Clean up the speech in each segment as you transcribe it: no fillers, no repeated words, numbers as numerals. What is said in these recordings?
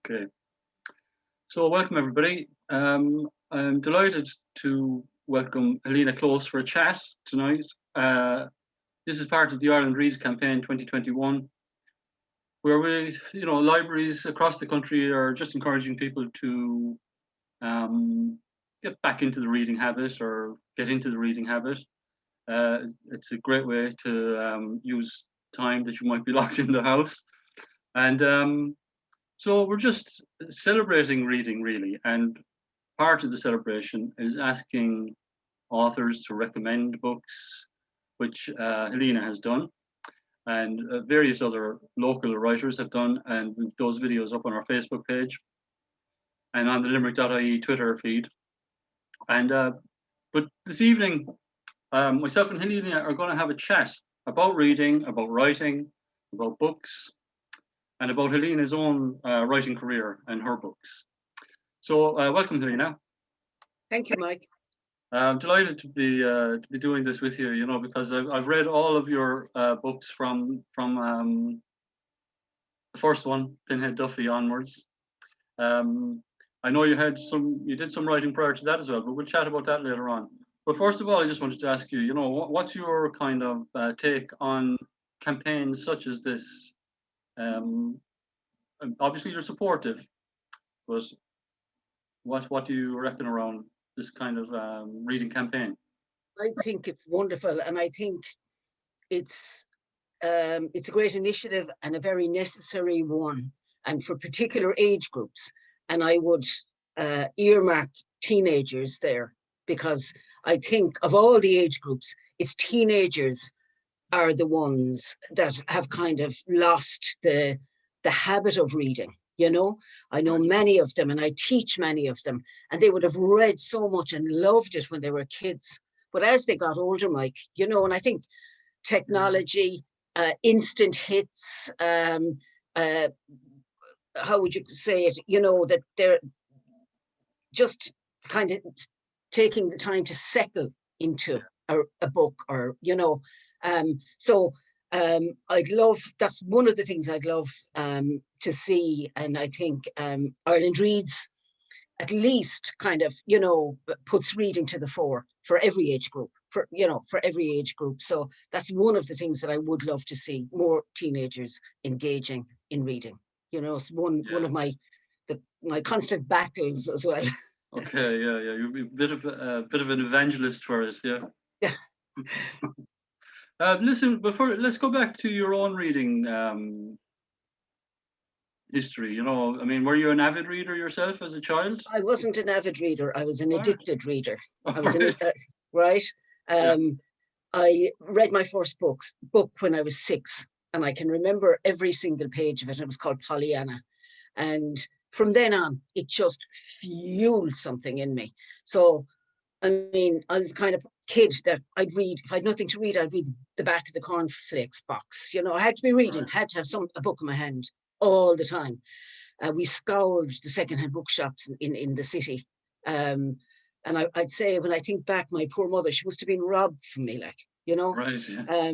Okay, so welcome everybody. I'm delighted to welcome Helena Close for a chat tonight. This is part of the Ireland Reads campaign 2021, where libraries across the country are just encouraging people to get back into the reading habit or get into the reading habit. It's a great way to use time that you might be locked in the house. And so we're just celebrating reading, really, and part of the celebration is asking authors to recommend books, which Helena has done, and various other local writers have done, and we've those videos up on our Facebook page and on the Limerick.ie Twitter feed. And but this evening, myself and Helena are going to have a chat about reading, about writing, about books, and about Helena's own writing career and her books. So welcome, Helena. Thank you, Mike. I'm delighted to be doing this with you, because I've read all of your books from the first one, Pinhead Duffy, onwards. I know you did some writing prior to that as well, but we'll chat about that later on. But first of all, I just wanted to ask you, what's your kind of take on campaigns such as this? Obviously you're supportive, but what do you reckon around this kind of reading campaign? I think it's wonderful, and I think it's a great initiative and a very necessary one, and for particular age groups. And I would earmark teenagers there, because I think of all the age groups, it's teenagers are the ones that have kind of lost the habit of reading. I know many of them, and I teach many of them, and they would have read so much and loved it when they were kids. But as they got older, Mike, and I think technology, instant hits, how would you say it, that they're just kind of taking the time to settle into a book, or, so I'd love, that's one of the things I'd love to see. And I think Ireland Reads at least kind of, puts reading to the fore for every age group, for every age group. So that's one of the things that I would love to see, more teenagers engaging in reading. It's one of my constant battles as well. Okay, yeah, you'll be a bit of an evangelist for us, yeah. Yeah. Listen, let's go back to your own reading history. I mean, were you an avid reader yourself as a child? I wasn't an avid reader. I was an addicted reader. I was right. I read my first book when I was 6, and I can remember every single page of it. It was called Pollyanna, and from then on, it just fueled something in me. So, I mean, I was the kind of kid that I'd read, if I had nothing to read, I'd read the back of the cornflakes box. I had to be reading, had to have a book in my hand all the time. We scoured the secondhand bookshops in the city. And I'd say, when I think back, my poor mother, she must have been robbed from me, Right, yeah.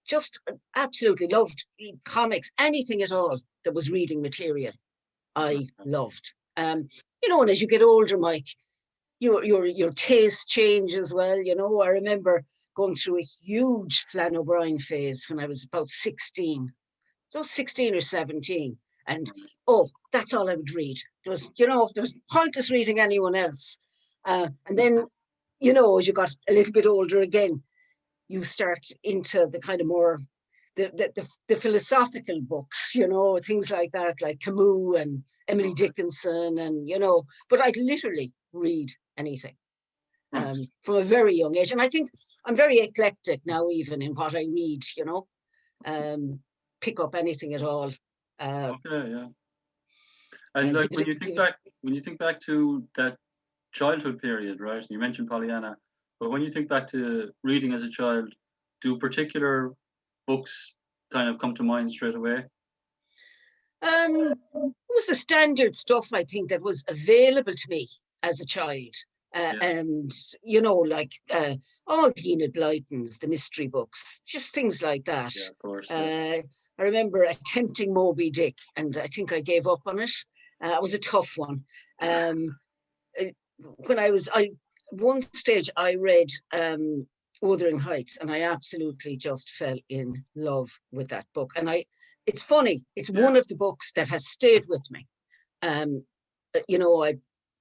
Just absolutely loved comics, anything at all that was reading material. I loved. And as you get older, Mike, your taste change as well. I remember going through a huge Flann O'Brien phase when I was about 16. So 16 or 17. And that's all I would read. There was pointless reading anyone else. And then, as you got a little bit older again, you start into the kind of more the philosophical books, things like that, like Camus and Emily Dickinson, and but I'd literally read anything from a very young age. And I think I'm very eclectic now, even in what I read, pick up anything at all. Okay, yeah. And like when you think back to that childhood period, right? You mentioned Pollyanna, but when you think back to reading as a child, do particular books kind of come to mind straight away? It was the standard stuff, I think, that was available to me as a child. And, like all the Enid Blytons, the mystery books, just things like that. Yeah, of course. I remember attempting Moby Dick, and I think I gave up on it. It was a tough one. When one stage I read Wuthering Heights, and I absolutely just fell in love with that book. And it's funny, it's one of the books that has stayed with me. I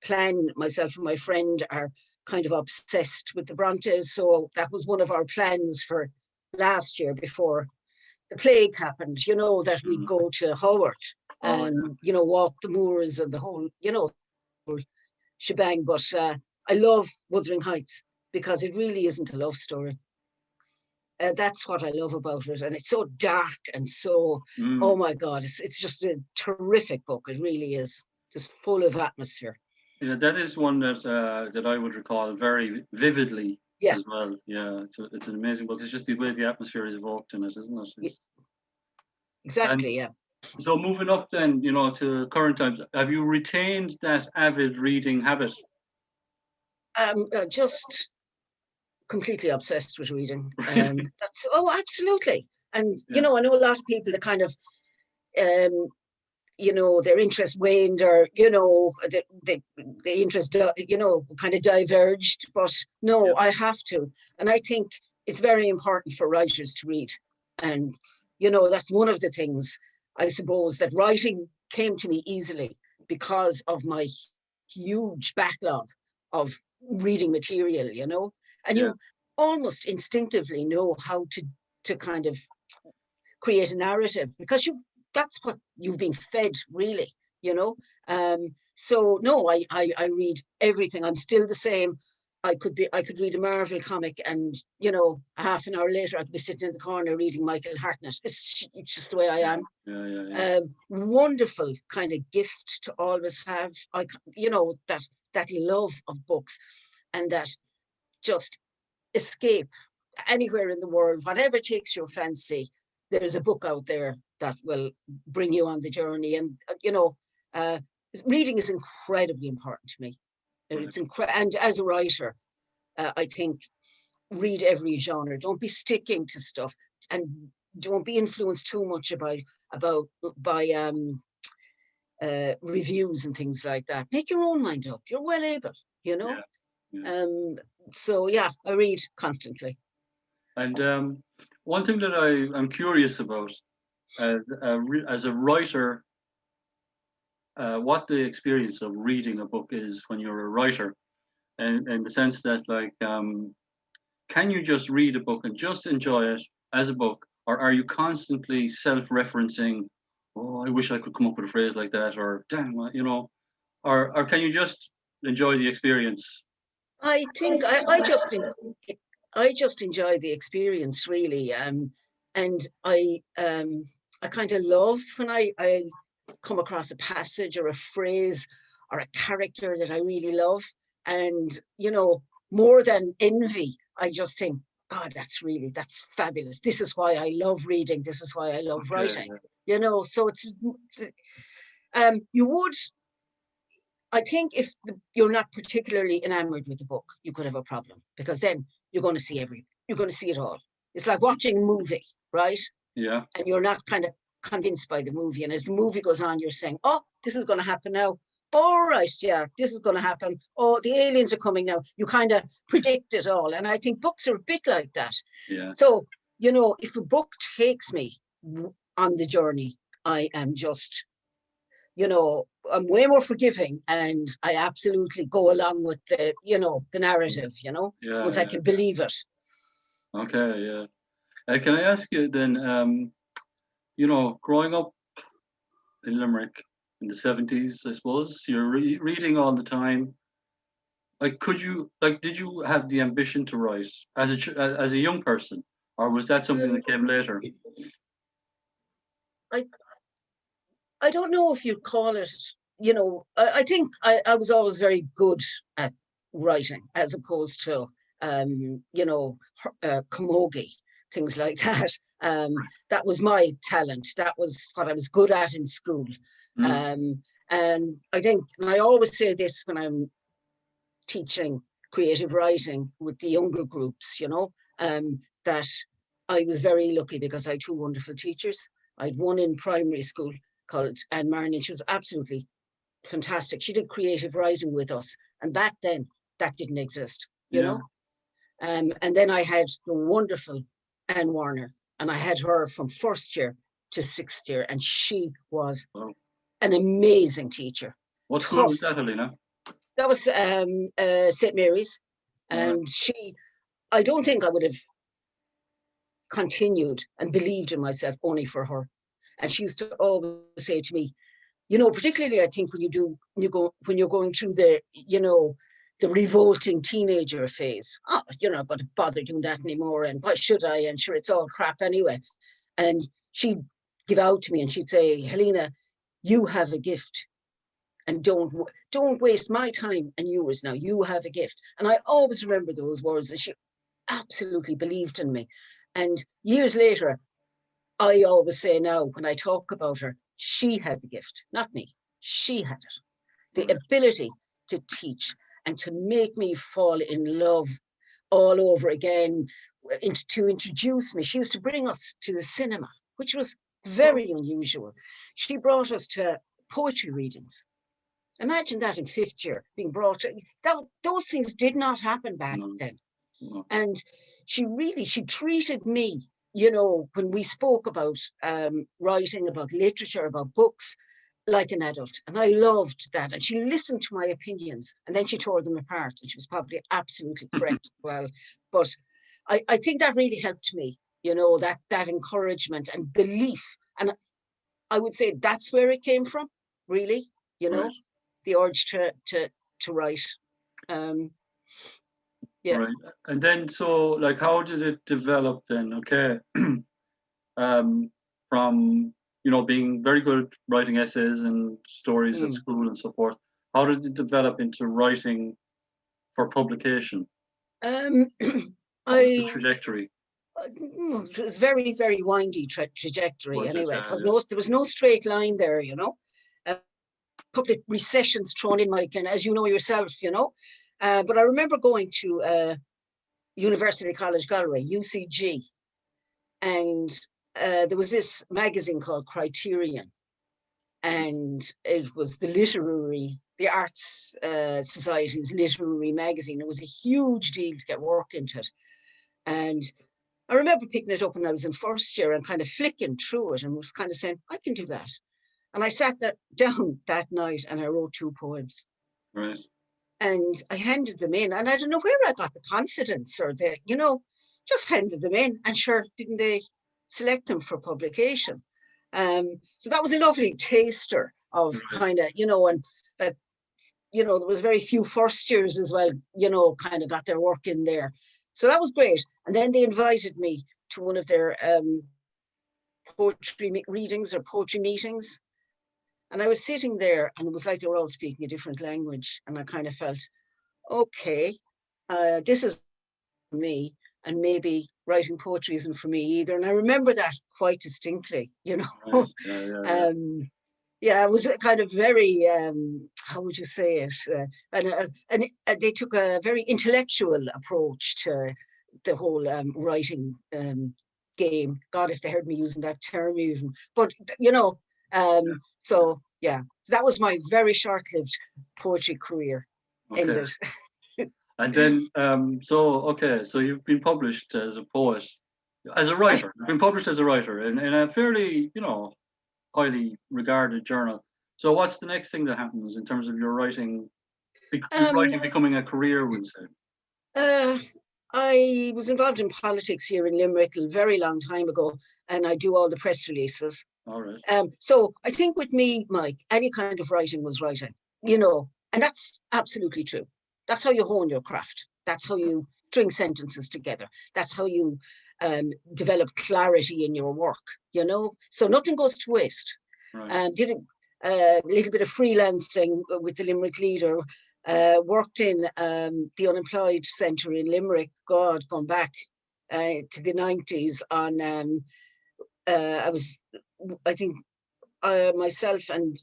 plan, myself and my friend are kind of obsessed with the Brontes, so that was one of our plans for last year before the plague happened, that we'd go to Howard and, walk the moors and the whole, shebang. But I love Wuthering Heights because it really isn't a love story. That's what I love about it. And it's so dark and so, oh my God, it's just a terrific book. It really is, just full of atmosphere. Yeah, that is one that I would recall very vividly as well. Yeah, it's an amazing book. It's just the way the atmosphere is evoked in it, isn't it? Exactly, yeah. So moving up then, to current times, have you retained that avid reading habit? Just completely obsessed with reading. Absolutely. And I know a lot of people that kind of their interest waned, or the interest kind of diverged. But no, I have to. And I think it's very important for writers to read. And that's one of the things, I suppose, that writing came to me easily because of my huge backlog of reading material, and you almost instinctively know how to kind of create a narrative, because that's what you've been fed, really, so no, I read everything. I'm still the same. I could read a Marvel comic, and a half an hour later I could be sitting in the corner reading Michael Hartnett. It's just the way I am. Wonderful kind of gift to always have. That love of books, and that just escape anywhere in the world, whatever takes your fancy. There's a book out there that will bring you on the journey. And reading is incredibly important to me. It's and as a writer, I think read every genre. Don't be sticking to stuff, and don't be influenced too much by reviews and things like that. Make your own mind up. You're well able, So I read constantly. And one thing that I'm curious about as a writer, what the experience of reading a book is when you're a writer, and in the sense that, like, can you just read a book and just enjoy it as a book, or are you constantly self-referencing? Oh, I wish I could come up with a phrase like that, or damn, or can you just enjoy the experience? I think I just enjoy the experience, really, and I kind of love when I come across a passage or a phrase or a character that I really love, and more than envy, I just think, God, that's fabulous. This is why I love reading. This is why I love writing. So it's you would. I think if you're not particularly enamored with the book, you could have a problem, because then you're going to see it all. It's like watching a movie, right? Yeah. And you're not kind of convinced by the movie. And as the movie goes on, you're saying, oh, this is going to happen now. All right, yeah, this is going to happen. Oh, the aliens are coming now. You kind of predict it all. And I think books are a bit like that. Yeah. So, if a book takes me on the journey, I am just, I'm way more forgiving, and I absolutely go along with the narrative, once I can believe it. Okay, yeah. Can I ask you then, growing up in Limerick in the 70s, I suppose, you're reading all the time. Like, did you have the ambition to write as a young person, or was that something that came later? I don't know if you'd call it, I think I was always very good at writing, as opposed to, camogie, things like that. That was my talent. That was what I was good at in school. And I think, and I always say this when I'm teaching creative writing with the younger groups, that I was very lucky because I had two wonderful teachers. I had one in primary school called Anne Marnie. She was absolutely fantastic. She did creative writing with us. And back then, that didn't exist, you Yeah. know? And then I had the wonderful Anne Warner, and I had her from first year to sixth year, and she was Wow. an amazing teacher. What school Tough. was that, Helena? That was St. Mary's, All right. and I don't think I would have continued and believed in myself only for her. And she used to always say to me, you know, particularly I think when you're going through the, you know, the revolting teenager phase. Oh, you're not going to bother doing that anymore, and why should I? And sure, it's all crap anyway. And she'd give out to me and she'd say, Helena, you have a gift, and don't waste my time and yours now. You have a gift. And I always remember those words, and she absolutely believed in me. And years later, I always say now when I talk about her, she had the gift, not me. She had it. The Right. ability to teach and to make me fall in love all over again, to introduce me. She used to bring us to the cinema, which was very unusual. She brought us to poetry readings. Imagine that in fifth year, being brought to that. Those things did not happen back No, then. no. And she treated me, you know, when we spoke about writing, about literature, about books, like an adult. And I loved that. And she listened to my opinions and then she tore them apart. And she was probably absolutely correct as well. But I think that really helped me, you know, that encouragement and belief. And I would say that's where it came from, really, you know, Right. the urge to write. Yeah. Right. And then, so like, how did it develop then? Okay. From, you know, being very good at writing essays and stories at Mm. school and so forth, how did it develop into writing for publication? Um, What was the I trajectory? it was very, very windy trajectory. Was it? Anyway, there was no straight line there, you know. A couple of recessions thrown in, Mike, and as you know yourself, you know. But I remember going to University College Galway, UCG, and there was this magazine called Criterion, and it was the Arts Society's literary magazine. It was a huge deal to get work into it, and I remember picking it up when I was in first year and kind of flicking through it and was kind of saying, I can do that. And I sat down that night and I wrote 2 poems. Right. And I handed them in. And I don't know where I got the confidence or the, you know, just handed them in. And sure, didn't they select them for publication? So that was a lovely taster of Right. kind of, you know, and that, you know, there was very few first years as well, you know, kind of got their work in there. So that was great. And then they invited me to one of their poetry readings or poetry meetings. And I was sitting there and it was like they were all speaking a different language. And I kind of felt, okay, this is for me. And maybe writing poetry isn't for me either. And I remember that quite distinctly, you know. Right. Yeah. Yeah, it was a kind of very, how would you say it? And they took a very intellectual approach to the whole writing game. God, if they heard me using that term even. But, you know, so yeah, so that was my very short-lived poetry career Okay. ended. And then, so you've been published as a poet, as a writer. You've been published as a writer in a fairly, you know, highly regarded journal. So what's the next thing that happens in terms of your writing, Um, becoming a career, we'll say? uh, I was involved in politics here in Limerick a very long time ago, and I do all the press releases. All right. So I think with me, Mike, any kind of writing was writing, you know, and that's absolutely true. That's how you hone your craft. That's how you string sentences together. That's how you develop clarity in your work, you know. So nothing goes to waste. Right. Did a little bit of freelancing with the Limerick Leader. Worked in the unemployed centre in Limerick. God, gone back to the 90s on. I think myself and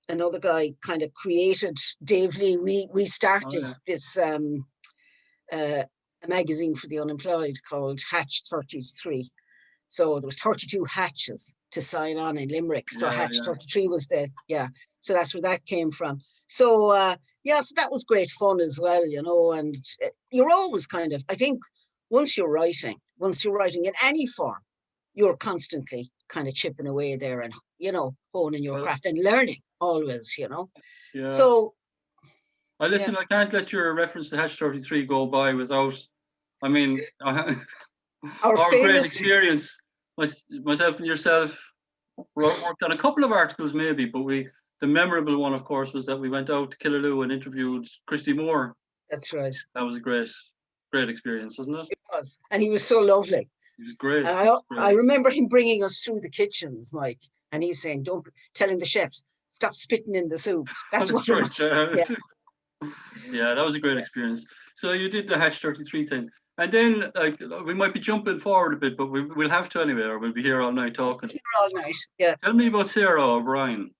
another guy kind of created Dave Lee. We Oh started yeah. this a magazine for the unemployed called Hatch 33. So there was 32 hatches to sign on in Limerick. So Yeah. Hatch 33 was the, yeah. So that's where that came from. So yeah, so that was great fun as well, you know. And you're always kind of, I think, once you're writing in any form, you're constantly kind of chipping away there and, you know, honing your Well, craft and learning always, you know. yeah. So I yeah, listen. I can't let your reference to Hatch 33 go by without. I mean, our our great famous, experience. Myself and yourself worked on a couple of articles, maybe, but the memorable one, of course, was that we went out to Killaloo and interviewed Christy Moore. that's right. That was a great experience, wasn't it? It was. And he was so lovely. It was great. And It was I great. remember him bringing us through the kitchens, Mike, and he's saying, don't, telling the chefs, stop spitting in the soup. That's what That's it right. was. Yeah. Yeah, that was a great experience. So you did the Hatch 33 thing. And then, like, we might be jumping forward a bit, but we'll have to anyway, or we'll be here all night talking. Here all night. Yeah. Tell me about Sarah O'Brien.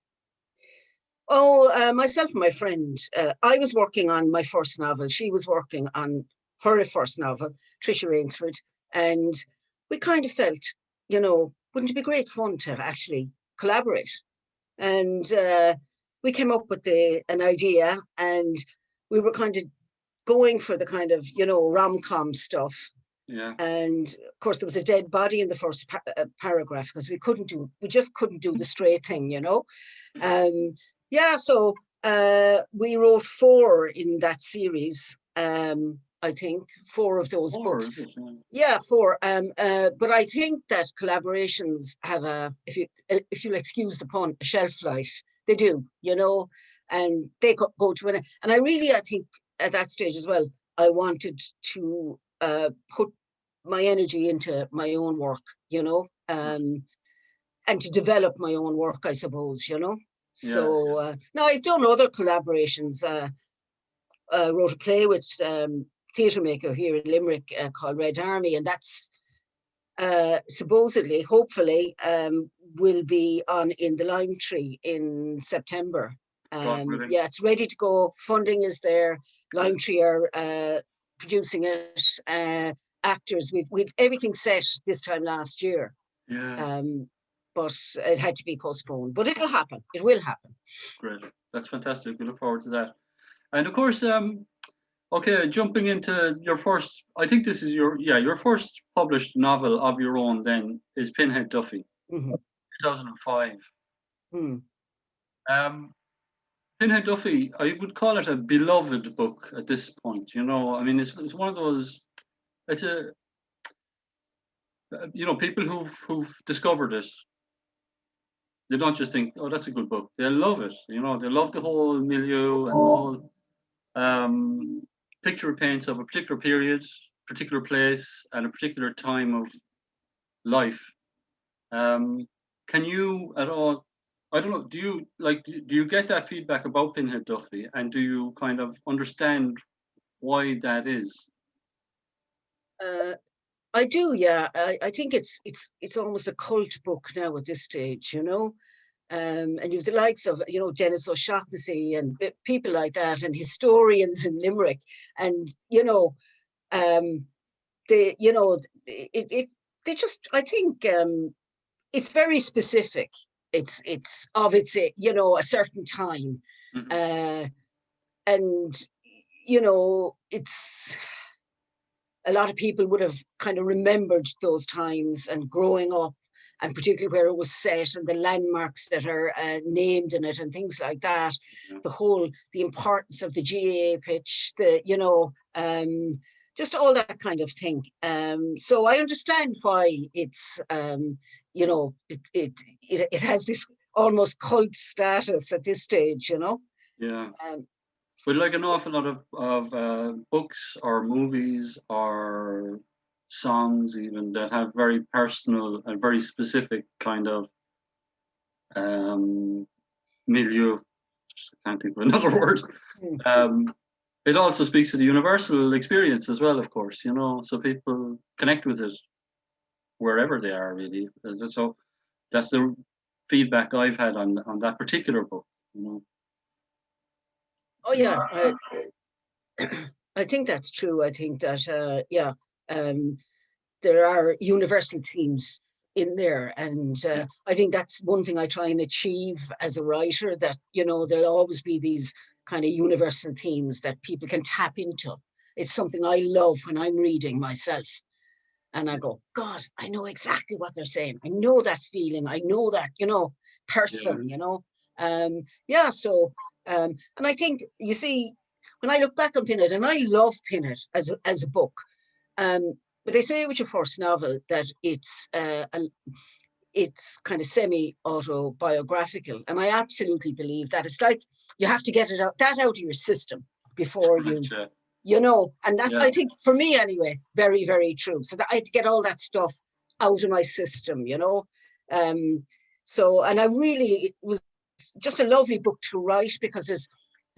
Oh, myself and my friend, I was working on my first novel. She was working on her first novel, Trisha Rainsford. And we kind of felt, you know, wouldn't it be great fun to actually collaborate? And we came up with an idea, and we were kind of going for the kind of, you know, rom-com stuff. Yeah. And of course, there was a dead body in the first paragraph because we just couldn't do the straight thing, you know. Yeah, so we wrote 4 in that series. I think 4 of those books. Yeah, 4. But I think that collaborations have if you'll excuse the pun, a shelf life. They do, you know, and they go to an. And I think at that stage as well, I wanted to put my energy into my own work, you know, and to develop my own work, I suppose, you know. So now I've done other collaborations. Wrote a play with theatre maker here in Limerick called Red Army, and that's supposedly, hopefully, will be on in the Lime Tree in September. Yeah, it's ready to go. Funding is there. Lime Tree are producing it. Actors, we'd everything set this time last year. Yeah. But it had to be postponed. But it'll happen. It will happen. Great. That's fantastic. We look forward to that. And of course, okay, jumping into your first, I think this is your first published novel of your own then is Pinhead Duffy, 2005. Pinhead Duffy, I would call it a beloved book at this point, you know. I mean, it's one of those, it's you know, people who've discovered it, they don't just think, oh, that's a good book. They love it, you know. They love the whole milieu and the whole picture it paints of a particular period, particular place, and a particular time of life. Can you at all? I don't know. Do you get that feedback about Pinhead Duffy, and do you kind of understand why that is? I do, yeah. I think it's almost a cult book now at this stage, you know. And you've the likes of, you know, Dennis O'Shaughnessy and people like that, and historians in Limerick, and you know, they, you know, they just, I think, it's very specific. It's you know, a certain time, and you know, it's a lot of people would have kind of remembered those times and growing up, and particularly where it was set and the landmarks that are named in it and things like that. The importance of the GAA pitch, you know, just all that kind of thing. So I understand why it's, you know, it has this almost cult status at this stage, you know. Yeah. But like an awful lot of books or movies or songs even that have very personal and very specific kind of milieu. I can't think of another word. It also speaks to the universal experience as well, of course, you know, so people connect with it wherever they are, really. So that's the feedback I've had on that particular book, you know. Oh yeah, I think that's true. I think that yeah, there are universal themes in there. And I think that's one thing I try and achieve as a writer, that, you know, there'll always be these kind of universal themes that people can tap into. It's something I love when I'm reading myself. And I go, God, I know exactly what they're saying. I know that feeling. I know that, you know, person, you know. And I think, you see, when I look back on Pinhead, and I love Pinhead as a book, but they say with your first novel that it's kind of semi-autobiographical. And I absolutely believe that. It's like you have to get that out of your system before you, you know, and that's, I think, for me anyway, very, very true. So that I had to get all that stuff out of my system, you know. And I really, it was just a lovely book to write, because there's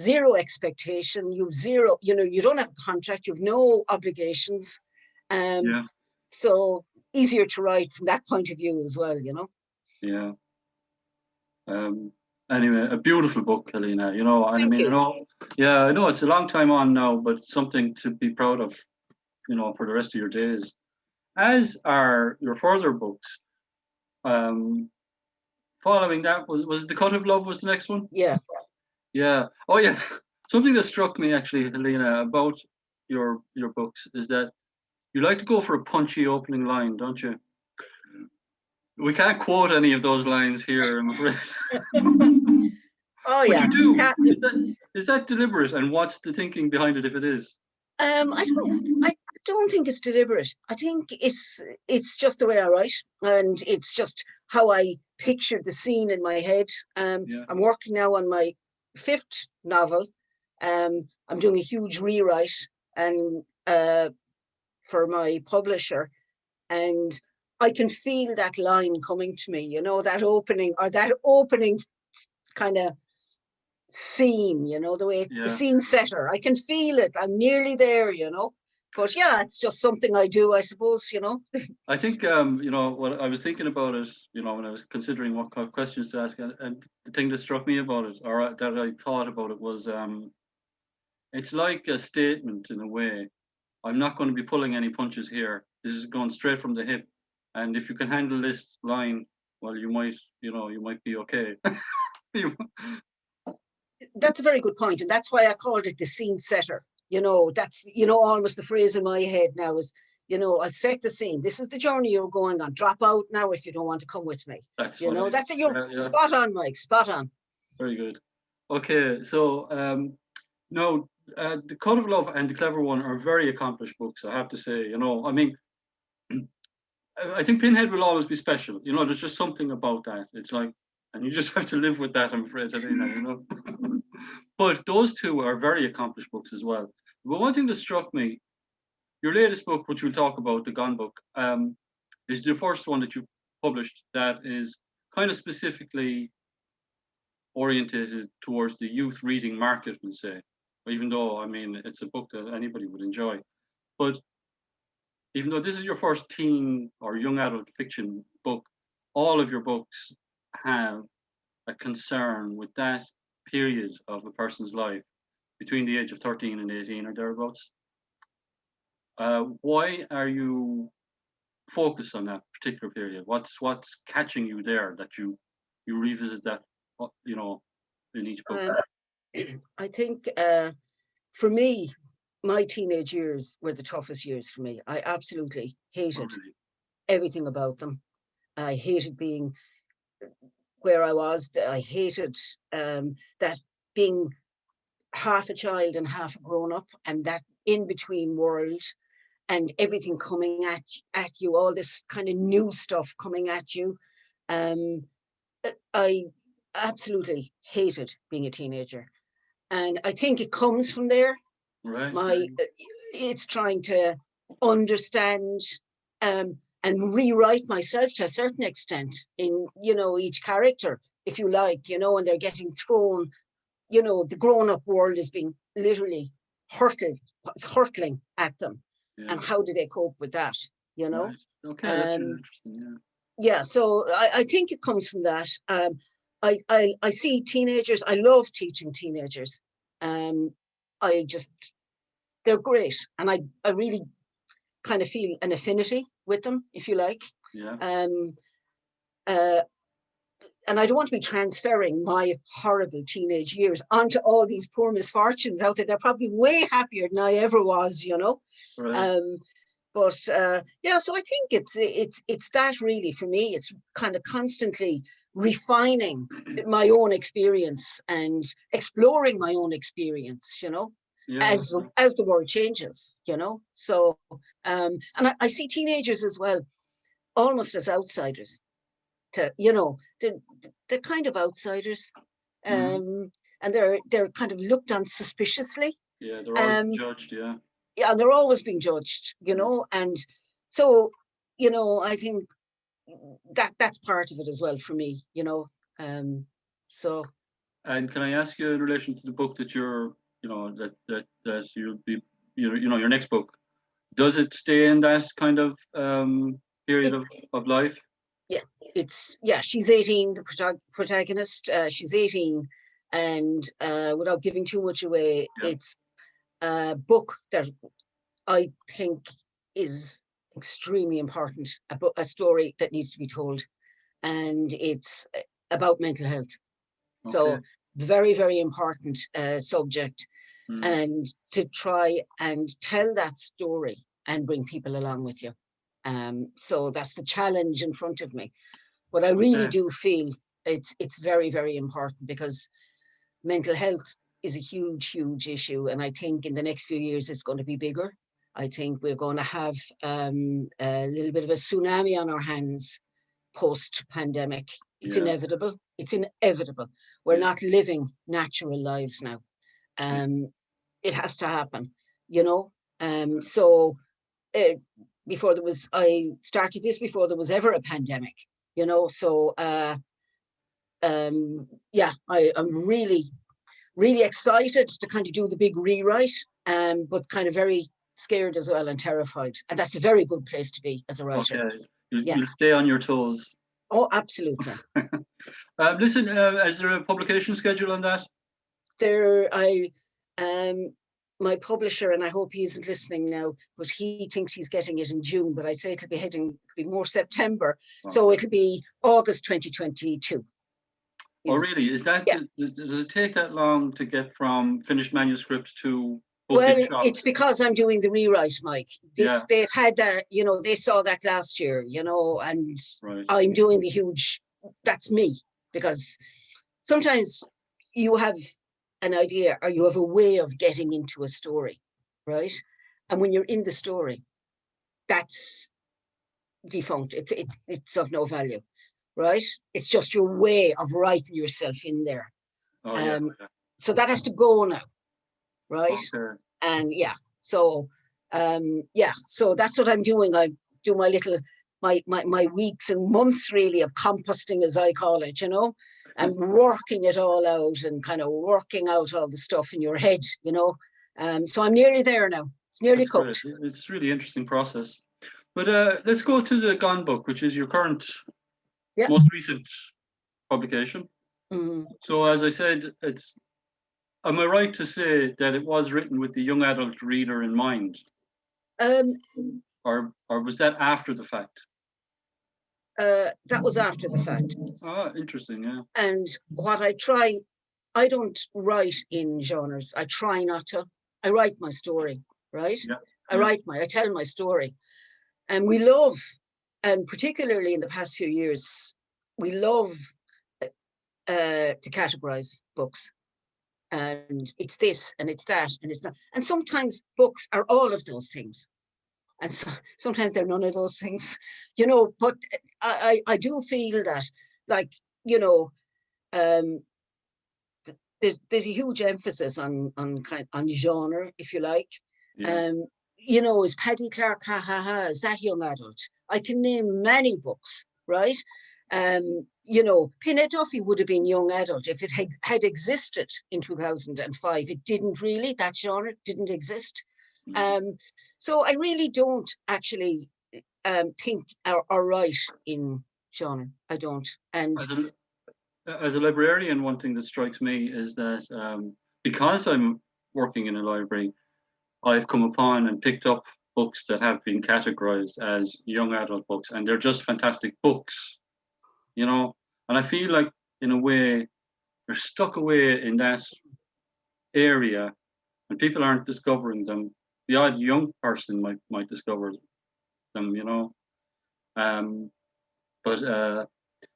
zero expectation, you've zero, you know, you don't have a contract, you've no obligations. So easier to write from that point of view as well, you know. Anyway, a beautiful book, Helena, you know, and Thank you. You know, I know it's a long time on now, but something to be proud of, you know, for the rest of your days. As are your further books. Following that, was The Cut of Love was the next one? Yeah. Oh yeah. Something that struck me actually, Helena, about your books is that you like to go for a punchy opening line, don't you? We can't quote any of those lines here, I'm afraid. Oh, but yeah. You do. Is that deliberate? And what's the thinking behind it if it is? I don't think it's deliberate. I think it's just the way I write, and it's just how I pictured the scene in my head. I'm working now on my 5th novel. I'm doing a huge rewrite and for my publisher, and I can feel that line coming to me, you know, that opening kind of scene, you know, the way the scene setter. I can feel it. I'm nearly there, you know. But yeah, it's just something I do, I suppose, you know. I think you know, what I was thinking about it, you know, when I was considering what kind of questions to ask, and the thing that struck me about it, or that I thought about it, was it's like a statement in a way. I'm not going to be pulling any punches here. This is going straight from the hip. And if you can handle this line, well, you might be okay. That's a very good point, and that's why I called it the scene setter. You know, that's, you know, almost the phrase in my head now is, you know, I'll set the scene. This is the journey you're going on. Drop out now if you don't want to come with me. That's it. You're spot on, Mike. Spot on. Very good. Okay, so no, The Code of Love and The Clever One are very accomplished books, I have to say. You know, I mean, I think Pinhead will always be special. You know, there's just something about that. It's like, and you just have to live with that, I'm afraid, Helena, you know. But those two are very accomplished books as well. But one thing that struck me, your latest book, which we'll talk about, The Gone Book, is the first one that you've published that is kind of specifically orientated towards the youth reading market, we'll say. Even though, I mean, it's a book that anybody would enjoy. But even though this is your first teen or young adult fiction book, all of your books have a concern with that period of a person's life between the age of 13 and 18 or thereabouts. Why are you focused on that particular period? What's catching you there that you revisit that, you know, in each book? I think for me, my teenage years were the toughest years for me. I absolutely hated everything about them. I hated being where I was. I hated that being half a child and half a grown up, and that in between world, and everything coming at you, all this kind of new stuff coming at you. I absolutely hated being a teenager, and I think it comes from there. Right. It's trying to understand and rewrite myself to a certain extent in, you know, each character, if you like, you know, and they're getting thrown, you know, the grown-up world is being literally hurtling at them. And how do they cope with that, you know? Right. Okay, that's interesting, so I think it comes from that. I see teenagers, I love teaching teenagers. They're great. And I really kind of feel an affinity with them, if you like. Yeah. Uh, and I don't want to be transferring my horrible teenage years onto all these poor misfortunes out there. They're probably way happier than I ever was, you know. Right. But yeah, so I think it's that really for me. It's kind of constantly refining my own experience and exploring my own experience, you know, Yeah. as the world changes, you know. So and I see teenagers as well, almost as outsiders. To you know, they're kind of outsiders, and they're kind of looked on suspiciously. Yeah, they're all Um, judged. Yeah. yeah, and they're always being judged, you Mm. know, and so you know, I think that's part of it as well for me, you know. So And can I ask you in relation to the book that you're, that you'll be, your next book, does it stay in that kind of period it, of life? yeah, it's yeah. She's 18, the protagonist. She's 18, and without giving too much away, Yeah. it's a book that I think is extremely important. A story that needs to be told, and it's about mental health. Okay. So very, very important subject, Mm. and to try and tell that story and bring people along with you. So that's the challenge in front of me. But I really Okay. do feel it's very, very important because mental health is a huge, huge issue. And I think in the next few years, it's going to be bigger. I think we're going to have a little bit of a tsunami on our hands post-pandemic. It's Yeah. inevitable. It's inevitable. We're Yeah. not living natural lives now. It has to happen, you know. So uh, before there was, I started this before there was ever a pandemic, you know. So yeah, I'm really, really excited to kind of do the big rewrite, but kind of very scared as well and terrified. And that's a very good place to be as a writer. Okay. You'll, Yeah. you'll stay on your toes. Oh, absolutely. Listen, is there a publication schedule on that? There, um, my publisher, and I hope he isn't listening now, but he thinks he's getting it in June, but I say it'll be more September. So Okay. it'll be August 2022. Oh, Is really? Is that, Yeah. does it take that long to get from finished manuscripts to book in Well, it's shops? because I'm doing the rewrite, Mike. Yeah. They've had that, you know, they saw that last year, you know, and Right. I'm doing the huge, that's me. Because sometimes you have an idea or you have a way of getting into a story, right? And when you're in the story, that's defunct. It's of no value, right? It's just your way of writing yourself in there. Oh, yeah. Um, Yeah. so that has to go now, right? Okay. And yeah, so yeah, so that's what I'm doing. I do my little my weeks and months really of composting, as I call it, you know, and working it all out and kind of working out all the stuff in your head, you know. So I'm nearly there now. It's nearly That's great. cooked. It's really interesting process. But let's go to the Gone book, which is your current, Yeah. most recent publication. Mm. So as I said, am I right to say that it was written with the young adult reader in mind, Um, or was that after the fact? that was after the fact. Ah, interesting. Yeah. And what I don't write in genres. I try not to. I write my story, right? Yeah. Yeah. I tell my story. And we love, and particularly in the past few years, we love to categorize books. And it's this and it's that and it's not. And sometimes books are all of those things. And so, sometimes they're none of those things, you know. But I do feel that, like, you know, um, there's a huge emphasis on genre, if you like. Yeah. Um, you know, is Paddy Clark, ha ha ha, is that young adult? I can name many books, right? You know, Pinhead Duffy would have been young adult if it had existed in 2005. It didn't really, that genre didn't exist. Um, so I really don't actually think or write in genre. I don't. And As a as a librarian, one thing that strikes me is that because I'm working in a library, I've come upon and picked up books that have been categorized as young adult books, and they're just fantastic books, you know. And I feel like, in a way, they're stuck away in that area, and people aren't discovering them. The odd young person might discover them, you know. But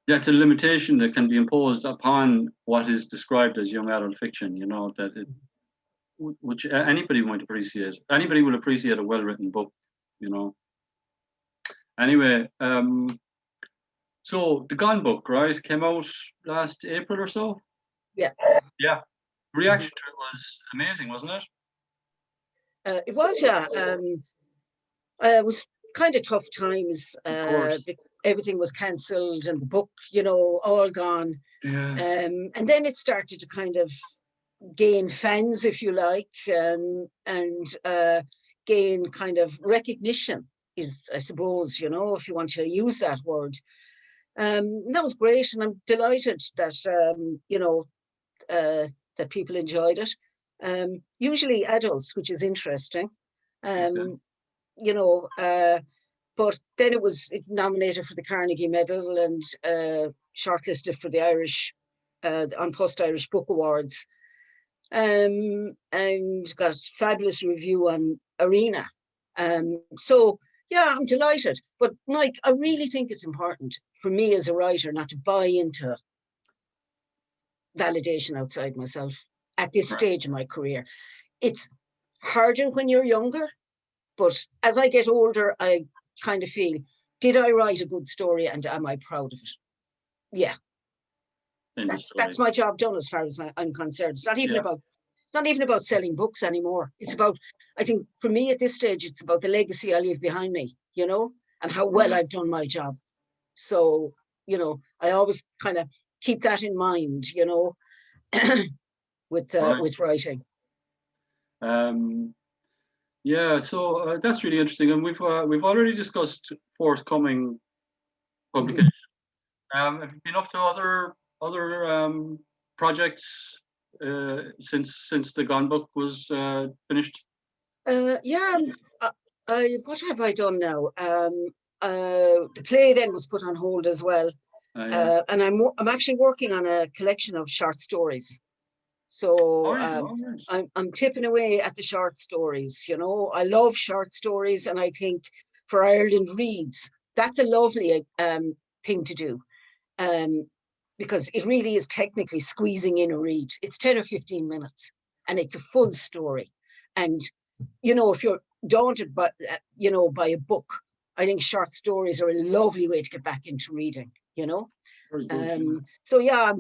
that's a limitation that can be imposed upon what is described as young adult fiction, you know, that it, which anybody might appreciate. Anybody will appreciate a well-written book, you know. Anyway, so the Gone book, right, came out last April or so. Yeah. Yeah. Reaction to it was amazing, wasn't it? It was, yeah. It was kind of tough times. Of course. Everything was cancelled and the book, you know, all gone. Yeah. And then it started to kind of gain fans, if you like, and gain kind of recognition, is, I suppose, you know, if you want to use that word. That was great, and I'm delighted that you know, that people enjoyed it. Usually adults, which is interesting. Okay. You know, but then it was nominated for the Carnegie Medal and shortlisted for the Irish on Post Irish Book Awards, and got a fabulous review on Arena. So yeah, I'm delighted. But Mike, I really think it's important for me as a writer not to buy into validation outside myself at this stage of my career. It's harder when you're younger, but as I get older, I kind of feel, did I write a good story and am I proud of it? Yeah. That's my job done as far as I'm concerned. It's not even about selling books anymore. It's about, I think for me at this stage, it's about the legacy I leave behind me, you know, and how well I've done my job. So, you know, I always kind of keep that in mind, you know, with writing. Yeah, so that's really interesting, and we've already discussed forthcoming publication. Have you been up to other projects since the Gone book was finished? Yeah, what have I done now? The play then was put on hold as well, Yeah. and I'm actually working on a collection of short stories. So I'm tipping away at the short stories. You know, I love short stories, and I think for Ireland Reads, that's a lovely thing to do, because it really is technically squeezing in a read. It's 10 or 15 minutes, and it's a full story. And you know, if you're daunted by you know, by a book, I think short stories are a lovely way to get back into reading. You know, so yeah.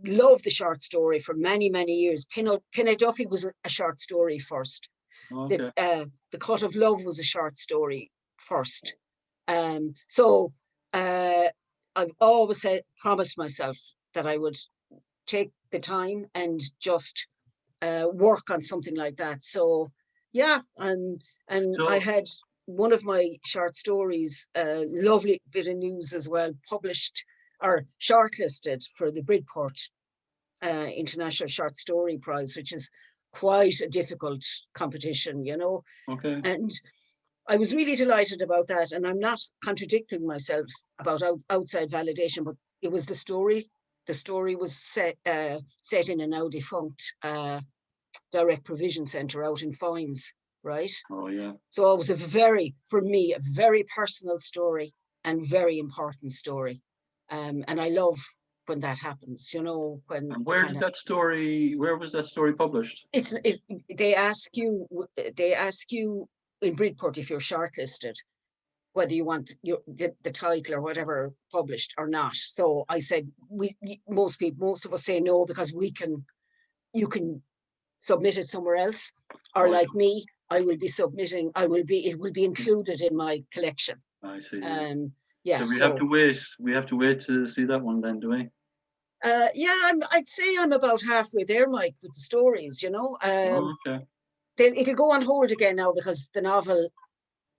Love the short story for many, many years. Pinhead Duffy was a short story first. Okay. The Cut of Love was a short story first. So I've always promised myself that I would take the time and just work on something like that. So yeah, and I had one of my short stories, lovely bit of news as well, published or shortlisted for the Bridport International Short Story Prize, which is quite a difficult competition, you know. Okay. And I was really delighted about that. And I'm not contradicting myself about outside validation, but it was the story. The story was set in a now defunct direct provision centre out in Foynes, right? Oh yeah. So it was for me, a very personal story and very important story. And I love when that happens, you know, when. And where was that story published? They ask you in Bridport if you're shortlisted, whether you want the title or whatever published or not. So I said, most of us say no, because you can submit it somewhere else, or like me, it will be included in my collection. I see. Yeah. So we have to wait to see that one then, do we? Yeah, I'd say I'm about halfway there, Mike, with the stories, you know. Okay. It'll go on hold again now, because the novel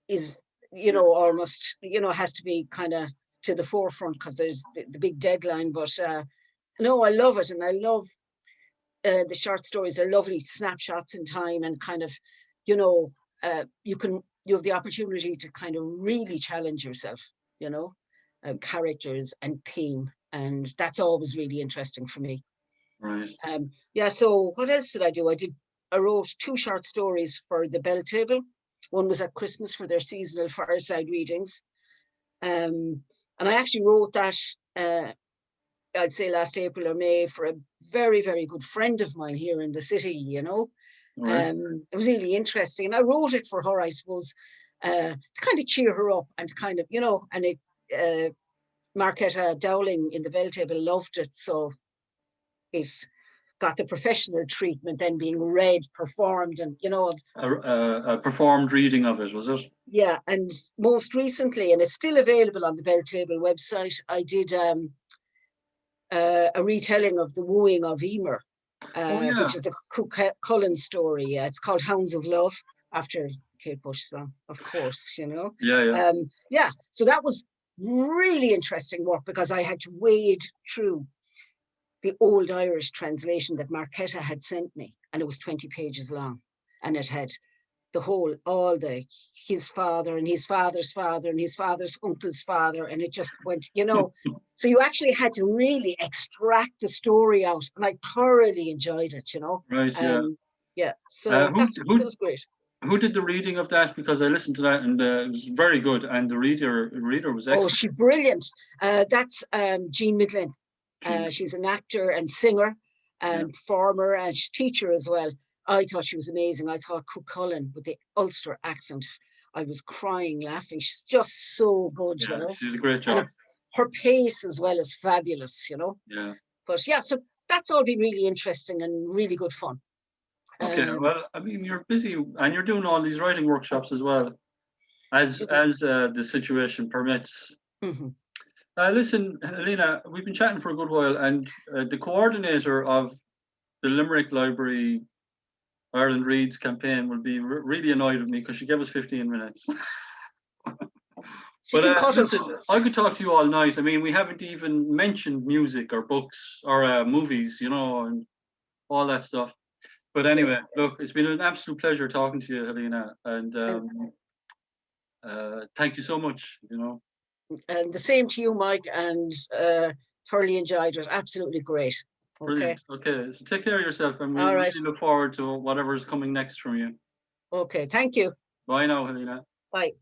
is, you know, almost, you know, has to be kind of to the forefront because there's the big deadline. But no, I love it, and I love the short stories. They're lovely snapshots in time, and kind of, you know, you you have the opportunity to kind of really challenge yourself, you know, characters and theme. And that's always really interesting for me. Right. Yeah, so what else did I do? I wrote 2 short stories for the Bell Table. One was at Christmas for their seasonal fireside readings. And I actually wrote that, I'd say last April or May, for a very, very good friend of mine here in the city, you know. Right. It was really interesting. And I wrote it for her, I suppose, to kind of cheer her up and to kind of, you know, and Marketta Dowling in the Bell Table loved it. So it got the professional treatment, then being read, performed, and, you know. A performed reading of it, was it? Yeah, and most recently, and it's still available on the Bell Table website, I did a retelling of The Wooing of Emer, which is the Cullen story. It's called Hounds of Love, after Kate Bush song, of course, you know. Yeah. So that was really interesting work, because I had to wade through the old Irish translation that Marketta had sent me, and it was 20 pages long, and it had his father and his father's father and his father's uncle's father, and it just went, you know. So you actually had to really extract the story out, and I thoroughly enjoyed it, you know. Right. Yeah. Yeah. So that was great. Who did the reading of that? Because I listened to that, and it was very good, and the reader was excellent. Oh, she's brilliant. That's Jean Midlin. She's an actor and singer and performer, and she's teacher as well. I thought she was amazing. I thought Cullen with the Ulster accent, I was crying laughing. She's just so good, you know. She did a great job. And her pace as well is fabulous, you know. Yeah. But yeah, so that's all been really interesting and really good fun. Okay, well, I mean, you're busy and you're doing all these writing workshops as well, as the situation permits. Mm-hmm. Listen, Helena, we've been chatting for a good while, and the coordinator of the Limerick Library Ireland Reads campaign will be really annoyed with me, because she gave us 15 minutes. But listen, I could talk to you all night. I mean, we haven't even mentioned music or books or movies, you know, and all that stuff. But anyway, look, it's been an absolute pleasure talking to you, Helena, and thank you so much, you know. And the same to you, Mike, and thoroughly enjoyed it. Absolutely great. Okay. Brilliant. Okay, so take care of yourself, and we really look forward to whatever is coming next from you. Okay, thank you. Bye now, Helena. Bye.